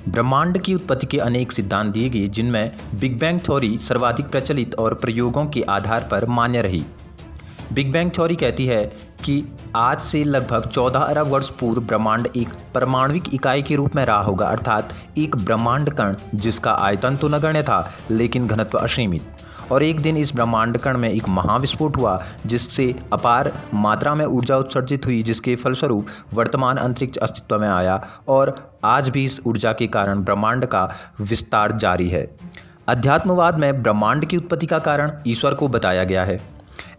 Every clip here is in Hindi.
ब्रह्मांड की उत्पत्ति के अनेक सिद्धांत दिए गए, जिनमें बिग बैंग थ्योरी सर्वाधिक प्रचलित और प्रयोगों के आधार पर मान्य रही। बिग बैंग थ्योरी कहती है कि आज से लगभग 14 अरब वर्ष पूर्व ब्रह्मांड एक परमाणविक इकाई के रूप में रहा होगा, अर्थात एक ब्रह्मांड कण जिसका आयतन तो नगण्य था लेकिन घनत्व असीमित। और एक दिन इस ब्रह्मांड कण में एक महाविस्फोट हुआ जिससे अपार मात्रा में ऊर्जा उत्सर्जित हुई, जिसके फलस्वरूप वर्तमान अंतरिक्ष अस्तित्व में आया और आज भी इस ऊर्जा के कारण ब्रह्मांड का विस्तार जारी है। अध्यात्मवाद में ब्रह्मांड की उत्पत्ति का कारण ईश्वर को बताया गया है।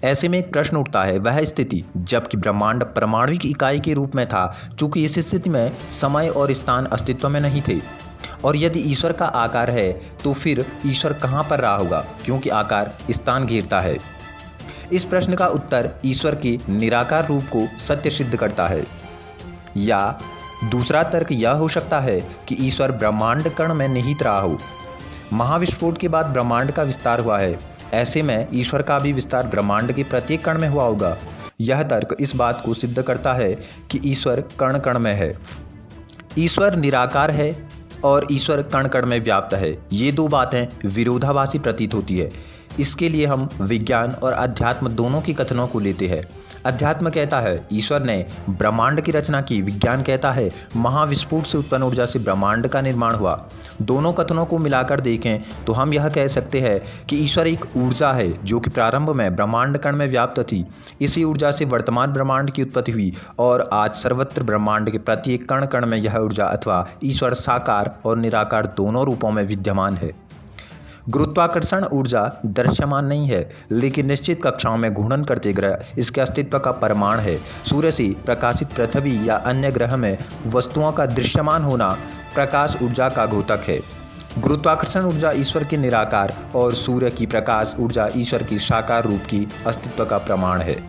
ऐसे में एक प्रश्न उठता है, वह स्थिति जबकि ब्रह्मांड परमाणविक इकाई के रूप में था, चूंकि इस स्थिति में समय और स्थान अस्तित्व में नहीं थे। और यदि ईश्वर का आकार है तो फिर ईश्वर कहाँ पर रहा होगा, क्योंकि आकार स्थान घेरता है। इस प्रश्न का उत्तर ईश्वर के निराकार रूप को सत्य सिद्ध करता है। या दूसरा तर्क यह हो सकता है कि ईश्वर ब्रह्मांड कण में निहित रहा हो। महाविस्फोट के बाद ब्रह्मांड का विस्तार हुआ है, ऐसे में ईश्वर का भी विस्तार ब्रह्मांड के प्रत्येक कण में हुआ होगा। यह तर्क इस बात को सिद्ध करता है कि ईश्वर कण कण में है। ईश्वर निराकार है और ईश्वर कण कण में व्याप्त है। ये दो बातें विरोधाभासी प्रतीत होती है। इसके लिए हम विज्ञान और अध्यात्म दोनों के कथनों को लेते हैं। अध्यात्म कहता है ईश्वर ने ब्रह्मांड की रचना की, विज्ञान कहता है महाविस्फोट से उत्पन्न ऊर्जा से ब्रह्मांड का निर्माण हुआ। दोनों कथनों को मिलाकर देखें तो हम यह कह सकते हैं कि ईश्वर एक ऊर्जा है जो कि प्रारंभ में ब्रह्मांड कण में व्याप्त थी। इसी ऊर्जा से वर्तमान ब्रह्मांड की उत्पत्ति हुई और आज सर्वत्र ब्रह्मांड के प्रत्येक कण कण में यह ऊर्जा अथवा ईश्वर साकार और निराकार दोनों रूपों में विद्यमान है। गुरुत्वाकर्षण ऊर्जा दृश्यमान नहीं है, लेकिन निश्चित कक्षाओं में घूर्णन करते ग्रह इसके अस्तित्व का प्रमाण है। सूर्य से प्रकाशित पृथ्वी या अन्य ग्रह में वस्तुओं का दृश्यमान होना प्रकाश ऊर्जा का द्योतक है। गुरुत्वाकर्षण ऊर्जा ईश्वर के निराकार और सूर्य की प्रकाश ऊर्जा ईश्वर की साकार रूप की अस्तित्व का प्रमाण है।